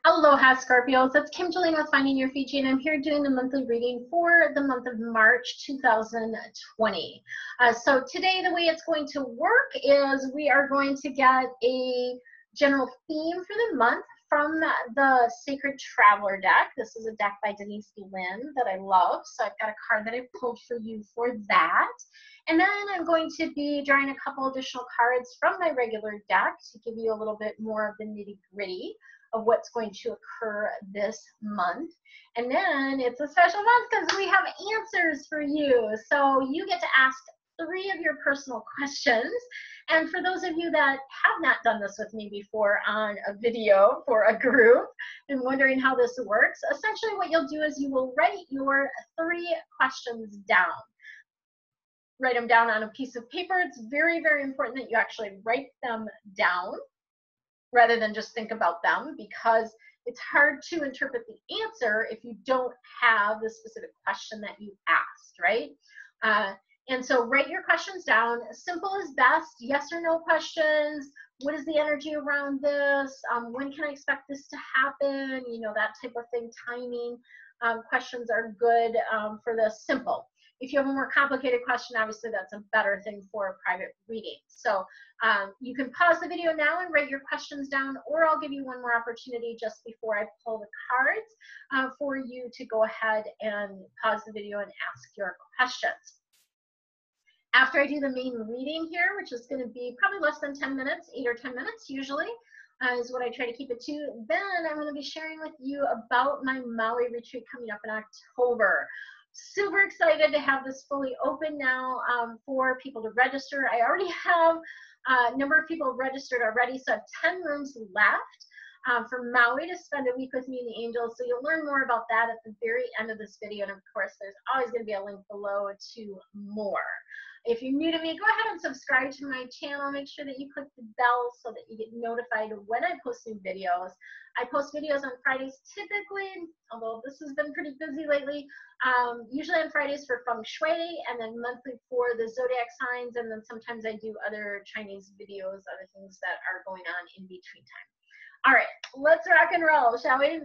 Aloha Scorpios, it's Kim Jillian with Finding Your Fiji, and I'm here doing the monthly reading for the month of March 2020. So today the way it's going to work is we are going to get a general theme for the month from the Sacred Traveler deck. This is a deck by Denise Lynn that I love, so I've got a card that I pulled for you for that. And then I'm going to be drawing a couple additional cards from my regular deck to give you a little bit more of the nitty-gritty of what's going to occur this month. And then it's a special month because we have answers for you. So you get to ask 3 of your personal questions. And for those of you that have not done this with me before on a video for a group and wondering how this works, essentially what you'll do is you will write your 3 questions down. Write them down on a piece of paper. It's very, very important that you actually write them down rather than just think about them, because it's hard to interpret the answer if you don't have the specific question that you asked, right? And so write your questions down. Simple is best. Yes or no questions. What is the energy around this? When can I expect this to happen? You know, that type of thing. Timing questions are good for the simple. If you have a more complicated question, obviously that's a better thing for a private reading. So you can pause the video now and write your questions down, or I'll give you one more opportunity just before I pull the cards for you to go ahead and pause the video and ask your questions. After I do the main reading here, which is going to be probably less than 10 minutes, 8 or 10 minutes usually, is what I try to keep it to, then I'm going to be sharing with you about my Maui retreat coming up in October. Super excited to have this fully open now for people to register. I already have a number of people registered already, so I have 10 rooms left for Maui to spend a week with me and the angels. So you'll learn more about that at the very end of this video. And of course, there's always going to be a link below to more. If you're new to me, go ahead and subscribe to my channel. Make sure that you click the bell so that you get notified when I post new videos. I post videos on Fridays typically, although this has been pretty busy lately, usually on Fridays for Feng Shui, and then monthly for the zodiac signs, and then sometimes I do other Chinese videos, other things that are going on in between time. All right, let's rock and roll, shall we?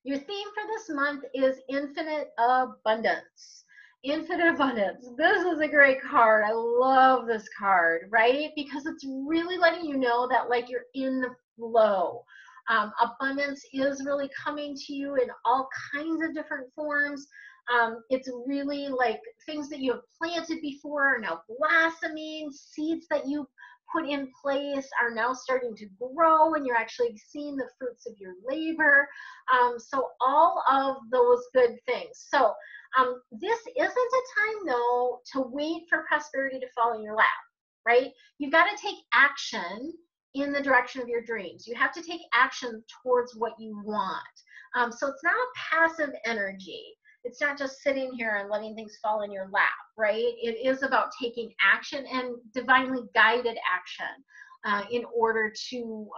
Your theme for this month is infinite abundance. Infinite abundance. This is a great card. I love this card, right? Because it's really letting you know that like you're in the flow. Abundance is really coming to you in all kinds of different forms. It's really like things that you have planted before are now blossoming. Seeds that you put in place are now starting to grow, and you're actually seeing the fruits of your labor. So all of those good things. So this isn't a time though to wait for prosperity to fall in your lap, right? You've got to take action in the direction of your dreams. You have to take action towards what you want. So it's not a passive energy. It's not just sitting here and letting things fall in your lap, right? It is about taking action, and divinely guided action in order to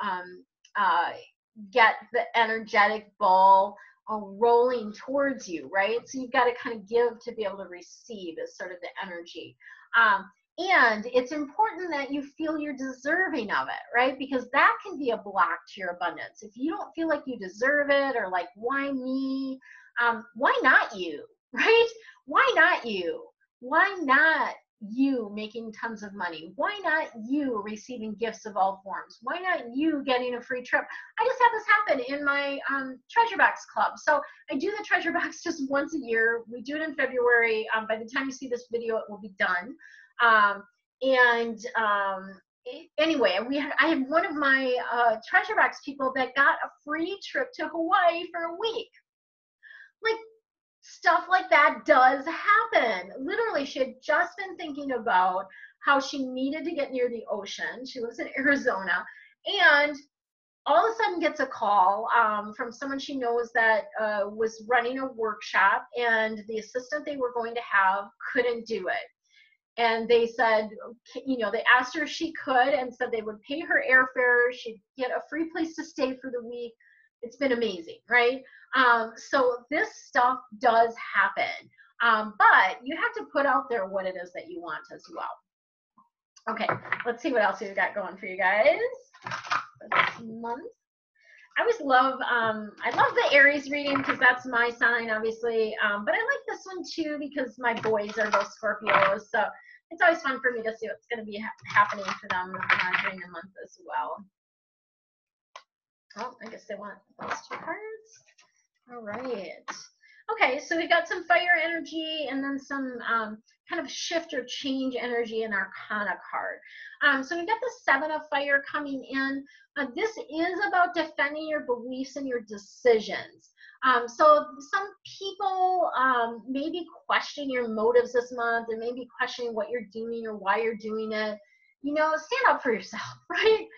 get the energetic ball rolling towards you, right? So you've got to kind of give to be able to receive is sort of the energy. And it's important that you feel you're deserving of it, right? Because that can be a block to your abundance. If you don't feel like you deserve it, or like, why me? Why not you, right? Why not you? Why not you making tons of money? Why not you receiving gifts of all forms? Why not you getting a free trip? I just had this happen in my treasure box club. So I do the treasure box just once a year. We do it in February. By the time you see this video, it will be done. Anyway, I had one of my treasure box people that got a free trip to Hawaii for a week. Like, stuff like that does happen. Literally, she had just been thinking about how she needed to get near the ocean. She lives in Arizona, and all of a sudden gets a call from someone she knows that was running a workshop, and the assistant they were going to have couldn't do it. And they said, you know, they asked her if she could, and said they would pay her airfare. She'd get a free place to stay for the week. It's been amazing, right? So this stuff does happen, but you have to put out there what it is that you want as well. Okay, let's see what else we've got going for you guys for this month. I always love, I love the Aries reading because that's my sign, obviously. But I like this one too because my boys are both Scorpios. So it's always fun for me to see what's going to be happening for them during the month as well. Oh, I guess they want those two cards. All right. Okay, so we've got some fire energy and then some kind of shift or change energy in Arcana card. So we've got the Seven of Fire coming in. This is about defending your beliefs and your decisions. So some people may be questioning your motives this month and maybe questioning what you're doing or why you're doing it. You know, stand up for yourself, right?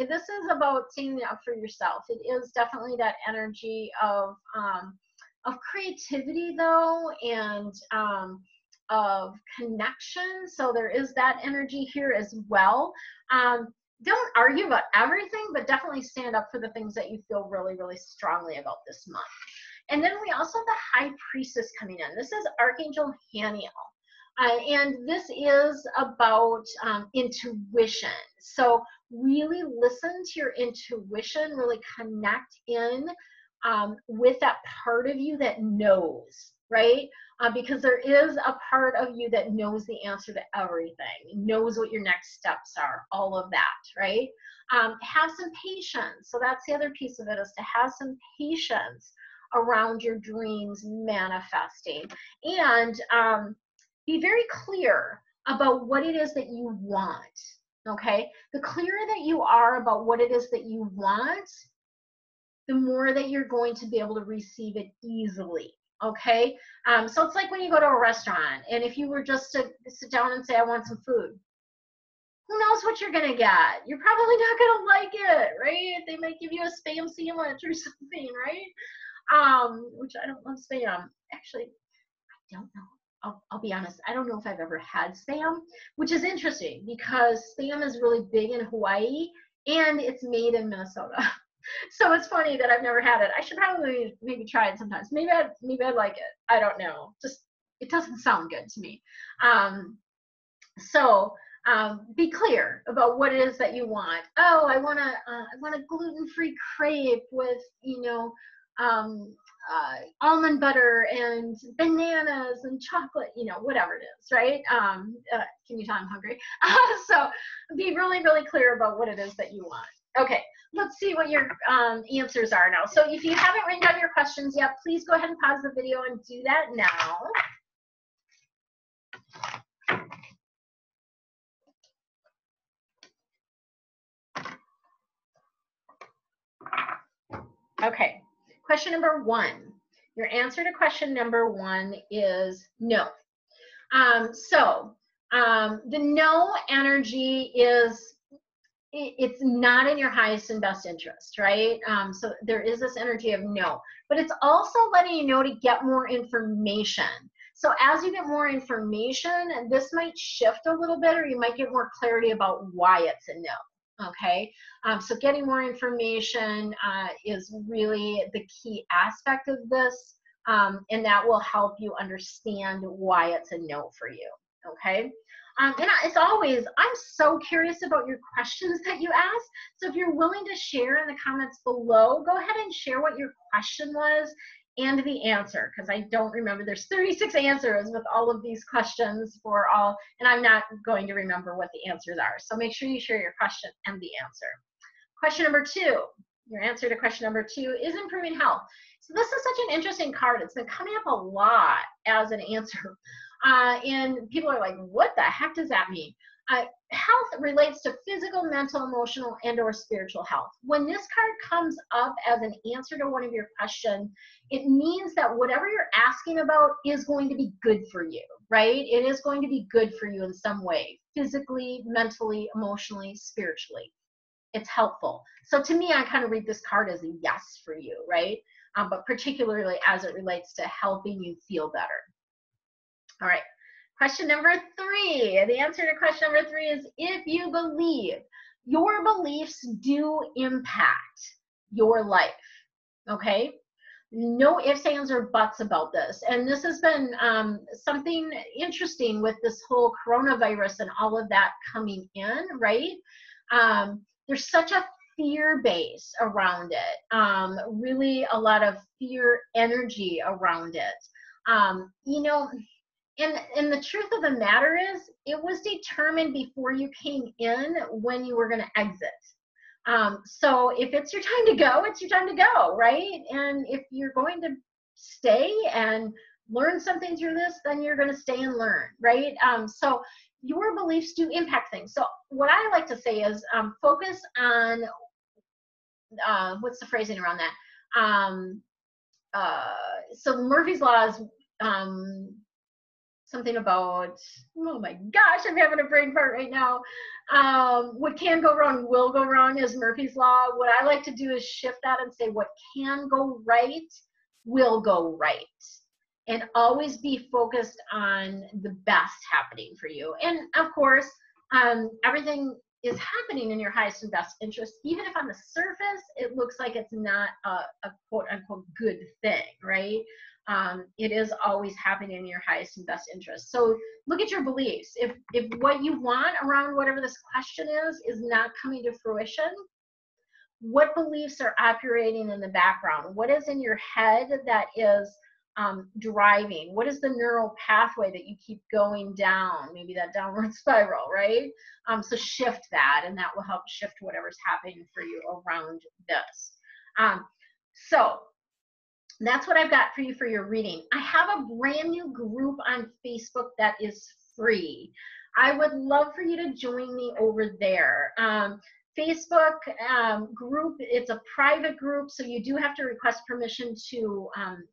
This is about standing up for yourself. It is definitely that energy of creativity though, and of connection. So there is that energy here as well. Don't argue about everything, but definitely stand up for the things that you feel really, really strongly about this month. And then we also have the High Priestess coming in. This is Archangel Haniel. And this is about intuition. So really listen to your intuition, really connect in with that part of you that knows, right? Because there is a part of you that knows the answer to everything, knows what your next steps are, all of that, right? Have some patience. So that's the other piece of it, is to have some patience around your dreams manifesting. And be very clear about what it is that you want, okay? The clearer that you are about what it is that you want, the more that you're going to be able to receive it easily, okay? So it's like when you go to a restaurant, and if you were just to sit down and say, I want some food, who knows what you're gonna get? You're probably not gonna like it, right? They might give you a Spam sandwich or something, right? Which I don't love Spam. Actually, I don't know. I'll be honest, I don't know if I've ever had Spam, which is interesting because Spam is really big in Hawaii and it's made in Minnesota. So it's funny that I've never had it. I should probably maybe try it sometimes. Maybe I'd like it. I don't know. Just, it doesn't sound good to me. Be clear about what it is that you want. Oh, I want a gluten-free crepe with, you know, almond butter and bananas and chocolate, you know, whatever it is, right? Can you tell I'm hungry? So be really, really clear about what it is that you want. Okay, let's see what your answers are now. So if you haven't written down your questions yet, please go ahead and pause the video and do that now. Okay, question number 1. Your answer to question number 1 is no. The no energy is, it's not in your highest and best interest, right? So there is this energy of no, but it's also letting you know to get more information. So as you get more information, this might shift a little bit, or you might get more clarity about why it's a no. Okay, so getting more information is really the key aspect of this, and that will help you understand why it's a no for you. Okay, and as always, I'm so curious about your questions that you asked. So if you're willing to share in the comments below, go ahead and share what your question was and the answer, because I don't remember. There's 36 answers with all of these questions for all, and I'm not going to remember what the answers are. So make sure you share your question and the answer. Question number 2, your answer to question number 2 is improving health. So this is such an interesting card. It's been coming up a lot as an answer. And people are like, what the heck does that mean? Health relates to physical, mental, emotional, and or spiritual health. When this card comes up as an answer to one of your questions, it means that whatever you're asking about is going to be good for you, right? It is going to be good for you in some way, physically, mentally, emotionally, spiritually. It's helpful. So to me, I kind of read this card as a yes for you, right? But particularly as it relates to helping you feel better. All right. Question number 3, the answer to question number 3 is if you believe. Your beliefs do impact your life, okay? No ifs, ands, or buts about this. And this has been something interesting with this whole coronavirus and all of that coming in, right? There's such a fear base around it, really a lot of fear energy around it. You know, and the truth of the matter is, it was determined before you came in when you were going to exit. So if it's your time to go, it's your time to go, right? And if you're going to stay and learn something through this, then you're going to stay and learn, right? So your beliefs do impact things. So what I like to say is focus on, what's the phrasing around that? So Murphy's Law is something about, oh my gosh, I'm having a brain fart right now. What can go wrong will go wrong is Murphy's Law. What I like to do is shift that and say what can go right will go right. And always be focused on the best happening for you. And of course, everything is happening in your highest and best interest, even if on the surface it looks like it's not a quote unquote good thing, right? It is always happening in your highest and best interest. So look at your beliefs. If what you want around whatever this question is not coming to fruition, what beliefs are operating in the background? What is in your head that is driving? What is the neural pathway that you keep going down? Maybe that downward spiral, right? So shift that, and that will help shift whatever's happening for you around this. So that's what I've got for you for your reading. I have a brand new group on Facebook that is free. I would love for you to join me over there. Facebook group, it's a private group, so you do have to request permission to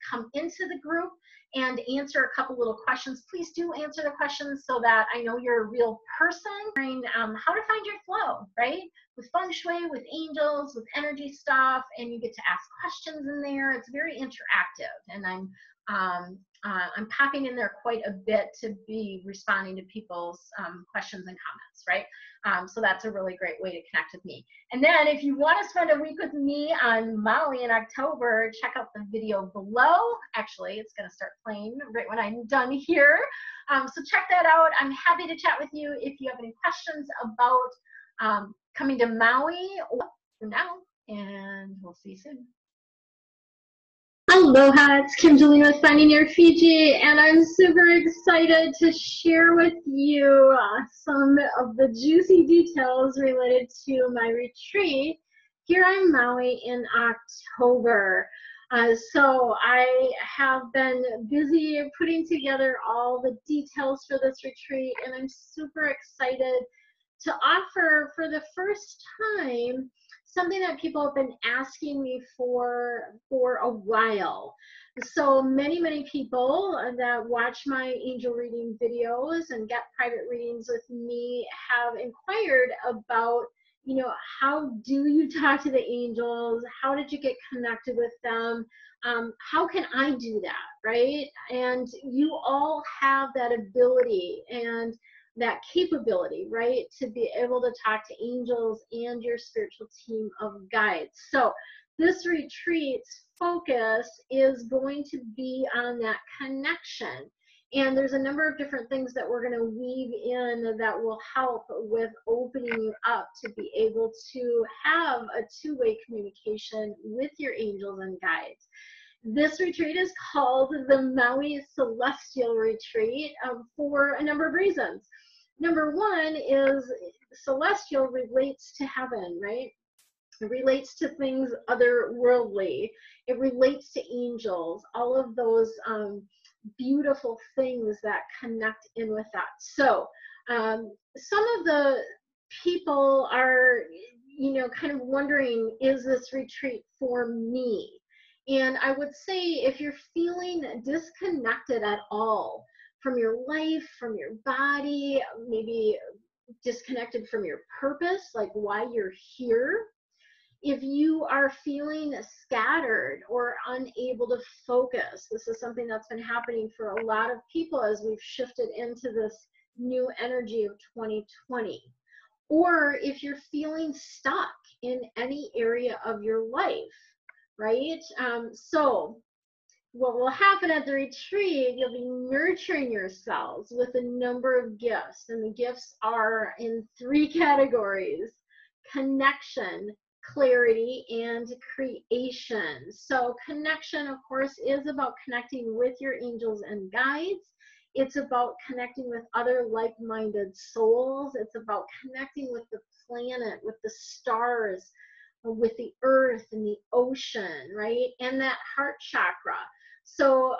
come into the group and answer a couple little questions. Please do answer the questions so that I know you're a real person. How to find your flow, right? With Feng Shui, with angels, with energy stuff, and you get to ask questions in there. It's very interactive, and I'm popping in there quite a bit to be responding to people's questions and comments, right? So that's a really great way to connect with me. And then if you want to spend a week with me on Maui in October, check out the video below. Actually, it's going to start playing right when I'm done here. So check that out. I'm happy to chat with you if you have any questions about coming to Maui for now, and we'll see you soon. Aloha, it's Kimberly with Finding Your Fiji, and I'm super excited to share with you some of the juicy details related to my retreat here on Maui in October. So I have been busy putting together all the details for this retreat, and I'm super excited to offer for the first time something that people have been asking me for a while. So many people that watch my angel reading videos and get private readings with me have inquired about, you know, how do you talk to the angels? How did you get connected with them? How can I do that, right? And you all have that ability and that capability, right, to be able to talk to angels and your spiritual team of guides. So this retreat's focus is going to be on that connection. And there's a number of different things that we're going to weave in that will help with opening you up to be able to have a two-way communication with your angels and guides. This retreat is called the Maui Celestial Retreat for a number of reasons. Number one is celestial relates to heaven, right? It relates to things otherworldly. It relates to angels, all of those beautiful things that connect in with that. So some of the people are, you know, kind of wondering, is this retreat for me? And I would say if you're feeling disconnected at all from your life, from your body, maybe disconnected from your purpose, like why you're here, if you are feeling scattered or unable to focus, this is something that's been happening for a lot of people as we've shifted into this new energy of 2020. Or if you're feeling stuck in any area of your life, right? So what will happen at the retreat, you'll be nurturing yourselves with a number of gifts, and the gifts are in 3 categories: connection, clarity, and creation. So connection, of course, is about connecting with your angels and guides. It's about connecting with other like-minded souls. It's about connecting with the planet, with the stars, with the earth and the ocean, right? And that heart chakra. So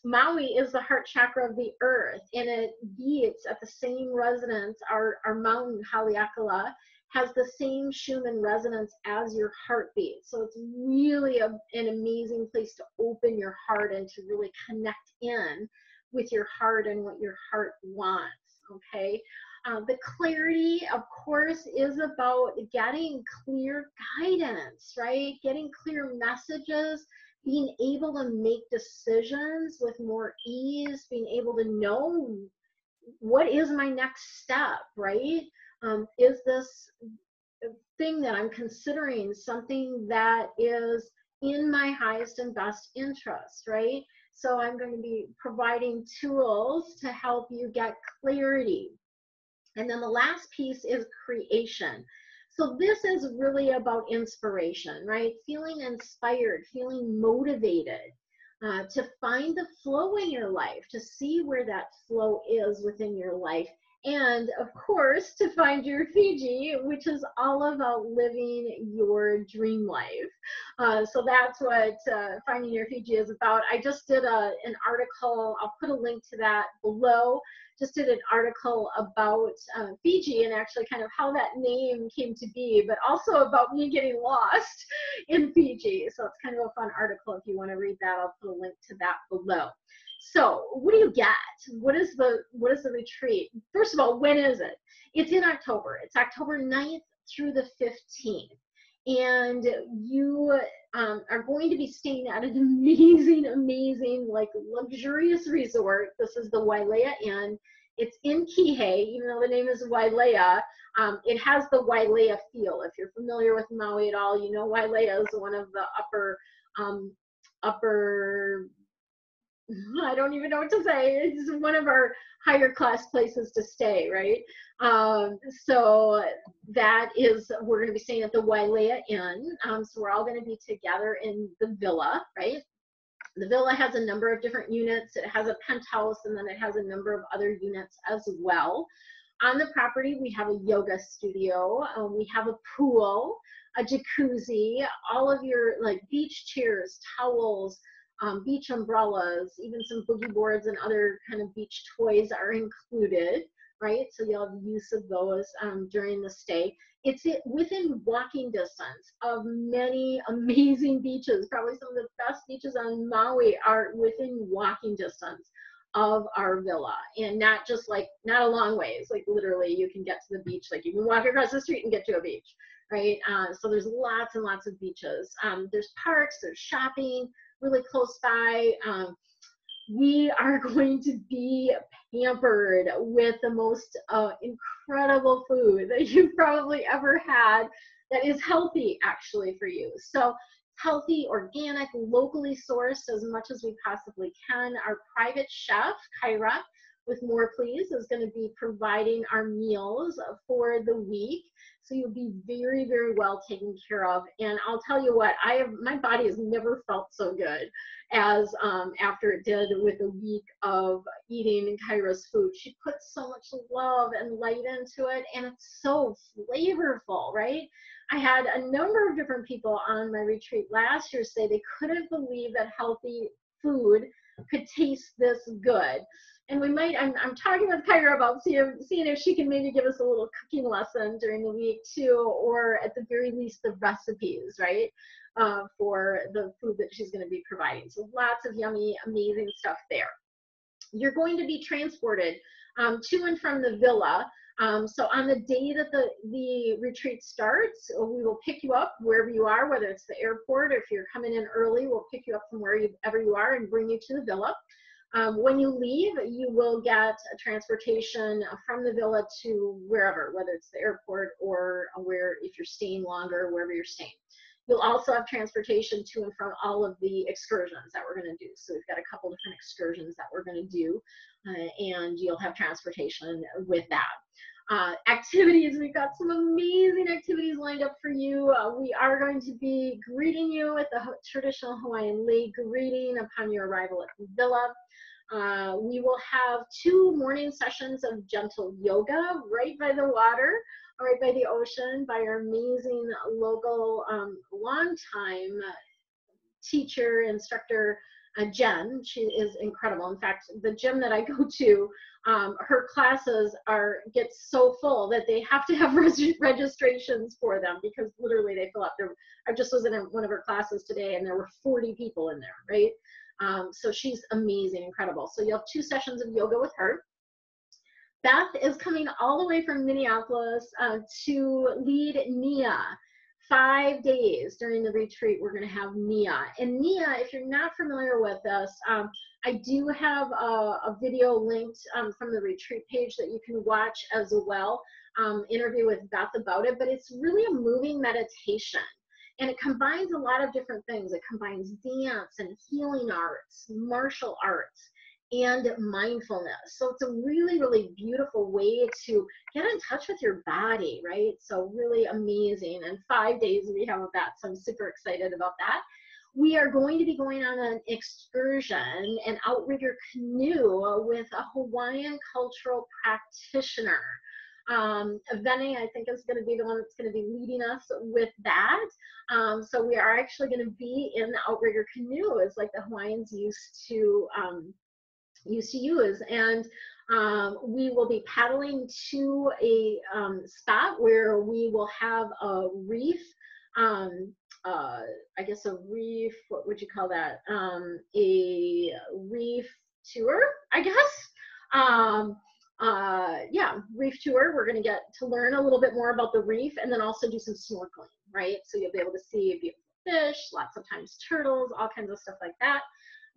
Maui is the heart chakra of the earth, and it beats at the same resonance. Our mountain, Haleakala, has the same Schumann resonance as your heartbeat. So it's really an amazing place to open your heart and to really connect in with your heart and what your heart wants, okay? The clarity, of course, is about getting clear guidance, right? Getting clear messages, being able to make decisions with more ease, being able to know what is my next step, right? Is this thing that I'm considering something that is in my highest and best interest, right? So I'm going to be providing tools to help you get clarity. And then the last piece is creation. So this is really about inspiration, right? Feeling inspired, feeling motivated to find the flow in your life, to see where that flow is within your life. And of course, to find your Fiji, which is all about living your dream life. So that's what Finding Your Fiji is about. I just did an article, I'll put a link to that below. Just did an article about Fiji and actually kind of how that name came to be, but also about me getting lost in Fiji. So it's kind of a fun article. If you want to read that, I'll put a link to that below. So what do you get? What is the retreat? First of all, when is it? It's in October. It's October 9th through the 15th. And you are going to be staying at an amazing, like luxurious resort. This is the Wailea Inn. It's in Kihei, even though the name is Wailea. It has the Wailea feel. If you're familiar with Maui at all, you know Wailea is one of the upper, I don't even know what to say. It's one of our higher class places to stay, right? So that is, we're going to be staying at the Wailea Inn. So we're all going to be together in the villa, right? The villa has a number of different units. It has a penthouse, and then it has a number of other units as well. On the property, we have a yoga studio. We have a pool, a jacuzzi, all of your like beach chairs, towels, beach umbrellas, even some boogie boards and other kind of beach toys are included, right? So you'll have use of those during the stay. It's within walking distance of many amazing beaches. Probably some of the best beaches on Maui are within walking distance of our villa, and not just like, not a long ways, like literally you can get to the beach, like you can walk across the street and get to a beach, right? So there's lots and lots of beaches. There's parks, there's shopping really close by. We are going to be pampered with the most incredible food that you've probably ever had that is healthy actually for you. So healthy, organic, locally sourced as much as we possibly can. Our private chef, Kyra, with More Please, is going to be providing our meals for the week. So you'll be very, very well taken care of. And I'll tell you what, my body has never felt so good as after it did with a week of eating Kyra's food. She puts so much love and light into it, and it's so flavorful, right? I had a number of different people on my retreat last year say they couldn't believe that healthy food could taste this good. And we might, I'm talking with Kyra about seeing if she can maybe give us a little cooking lesson during the week too, or at the very least the recipes, right, for the food that she's going to be providing. So lots of yummy, amazing stuff there. You're going to be transported to and from the villa. So on the day that the retreat starts, we will pick you up wherever you are, whether it's the airport or if you're coming in early, we'll pick you up from wherever you are and bring you to the villa. When you leave, you will get a transportation from the villa to wherever, whether it's the airport or if you're staying longer, wherever you're staying. You'll also have transportation to and from all of the excursions that we're going to do. So we've got a couple different excursions that we're going to do, and you'll have transportation with that. activities. We've got some amazing activities lined up for you. We are going to be greeting you with the traditional Hawaiian lei greeting upon your arrival at the villa. We will have 2 morning sessions of gentle yoga right by the water, right by the ocean, by our amazing local longtime teacher, instructor, Jen. She is incredible. In fact, the gym that I go to, her classes get so full that they have to have registrations for them, because literally they fill up. I just was in one of her classes today and there were 40 people in there, right? So she's amazing, incredible. So you'll have 2 sessions of yoga with her. Beth is coming all the way from Minneapolis to lead NIA. 5 days during the retreat, we're going to have NIA. And NIA, if you're not familiar with this, I do have a video linked from the retreat page that you can watch as well, interview with Beth about it, but it's really a moving meditation. And it combines a lot of different things. It combines dance and healing arts, martial arts, and mindfulness. So it's a really, really beautiful way to get in touch with your body, right? So really amazing. And 5 days we have of that, so I'm super excited about that. We are going to be going on an excursion, an outrigger canoe with a Hawaiian cultural practitioner. Vene, I think, is going to be the one that's going to be leading us with that. So we are actually going to be in the outrigger canoe, as like the Hawaiians used to use, and we will be paddling to a spot where we will have a reef, I guess a reef, what would you call that, a reef tour, I guess. Yeah, reef tour. We're going to get to learn a little bit more about the reef, and then also do some snorkeling, right? So you'll be able to see beautiful fish, lots of times turtles, all kinds of stuff like that.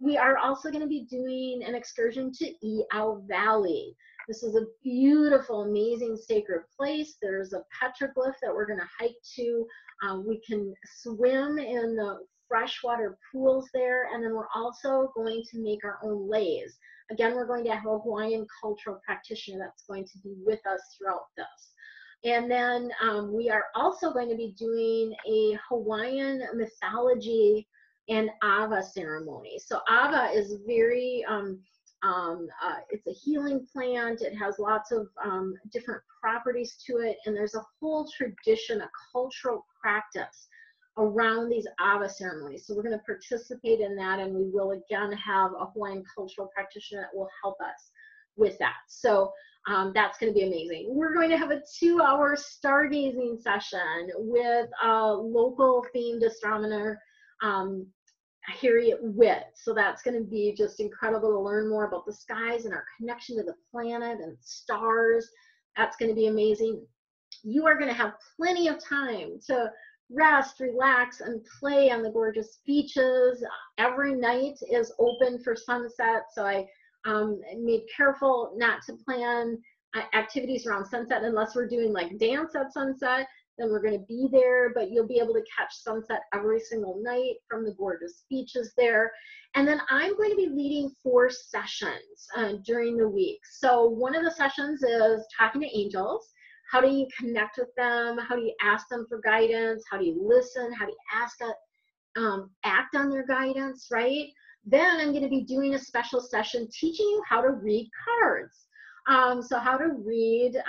We are also going to be doing an excursion to I'au Valley. This is a beautiful, amazing sacred place. There's a petroglyph that we're going to hike to. We can swim in the freshwater pools there, and then we're also going to make our own leis. Again, we're going to have a Hawaiian cultural practitioner that's going to be with us throughout this. And then we are also going to be doing a Hawaiian mythology and Ava ceremony. So Ava is very, it's a healing plant. It has lots of different properties to it. And there's a whole tradition, a cultural practice around these Ava ceremonies. So we're going to participate in that, and we will again have a Hawaiian cultural practitioner that will help us with that. So that's going to be amazing. We're going to have a 2-hour stargazing session with a local themed astronomer, Harriet Witt. So that's going to be just incredible to learn more about the skies and our connection to the planet and stars. That's going to be amazing. You are going to have plenty of time to rest, relax, and play on the gorgeous beaches. Every night is open for sunset, so I made careful not to plan activities around sunset unless we're doing like dance at sunset. Then we're going to be there, but you'll be able to catch sunset every single night from the gorgeous beaches there. And then I'm going to be leading 4 sessions during the week. So one of the sessions is talking to angels. How do you connect with them? How do you ask them for guidance? How do you listen? How do you act on their guidance, right? Then I'm going to be doing a special session teaching you how to read cards. So how to read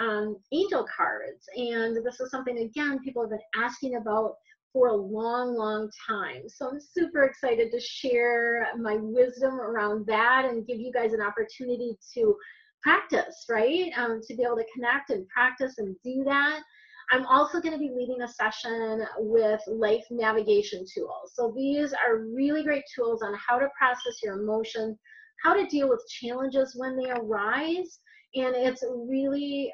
angel cards. And this is something, again, people have been asking about for a long, long time. So I'm super excited to share my wisdom around that and give you guys an opportunity to practice, right? To be able to connect and practice and do that. I'm also going to be leading a session with life navigation tools. So these are really great tools on how to process your emotions, how to deal with challenges when they arise. And it's really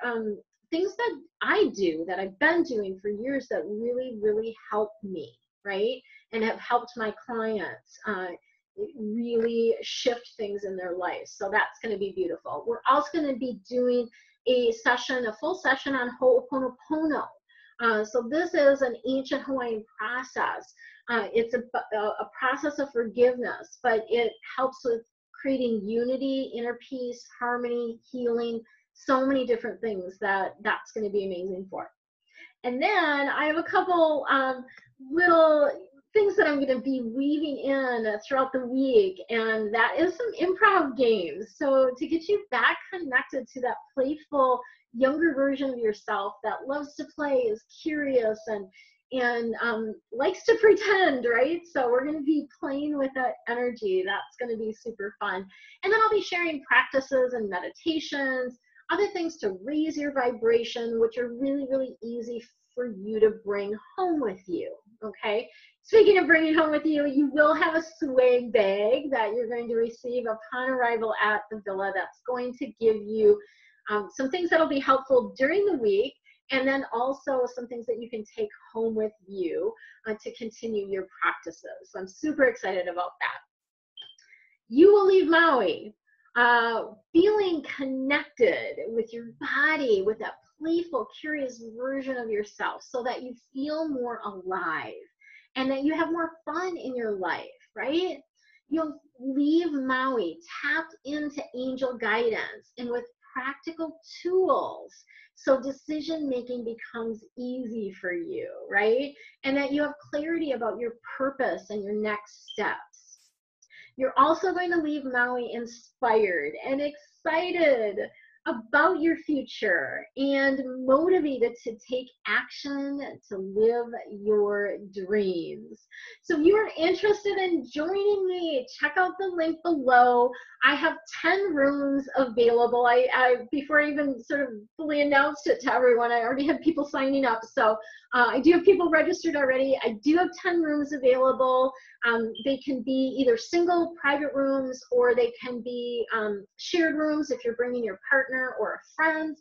things that I do, that I've been doing for years, that really, really help me, right? And have helped my clients really shift things in their life. So that's going to be beautiful. We're also going to be doing a session, a full session on Ho'oponopono. So this is an ancient Hawaiian process. It's a process of forgiveness, but it helps with creating unity, inner peace, harmony, healing, so many different things that's going to be amazing for. And then I have a couple little things that I'm going to be weaving in throughout the week, and that is some improv games. So to get you back connected to that playful, younger version of yourself that loves to play, is curious, and likes to pretend, right? So we're going to be playing with that energy. That's going to be super fun. And then I'll be sharing practices and meditations, other things to raise your vibration, which are really, really easy for you to bring home with you, okay? Speaking of bringing home with you, you will have a swag bag that you're going to receive upon arrival at the villa that's going to give you some things that'll be helpful during the week, and then also some things that you can take home with you to continue your practices. So I'm super excited about that. You will leave Maui feeling connected with your body, with that playful, curious version of yourself, so that you feel more alive and that you have more fun in your life, right? You'll leave Maui tapped into angel guidance and with practical tools, so decision making becomes easy for you, right? And that you have clarity about your purpose and your next steps. You're also going to leave Maui inspired and excited about your future and motivated to take action to live your dreams. So if you are interested in joining me, check out the link below. I have 10 rooms available. Before I even sort of fully announced it to everyone, I already had people signing up. So I do have people registered already. I do have 10 rooms available. They can be either single private rooms, or they can be shared rooms if you're bringing your partner or a friend.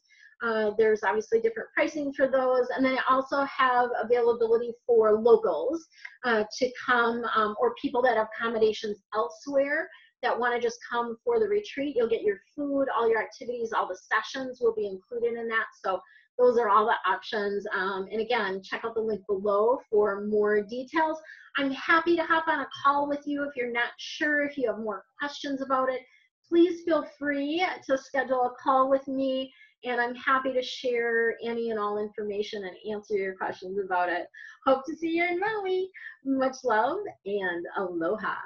There's obviously different pricing for those. And then I also have availability for locals to come, or people that have accommodations elsewhere that want to just come for the retreat. You'll get your food, all your activities, all the sessions will be included in that. So those are all the options. And again, check out the link below for more details. I'm happy to hop on a call with you if you're not sure, if you have more questions about it. Please feel free to schedule a call with me, and I'm happy to share any and all information and answer your questions about it. Hope to see you in Maui. Much love and aloha.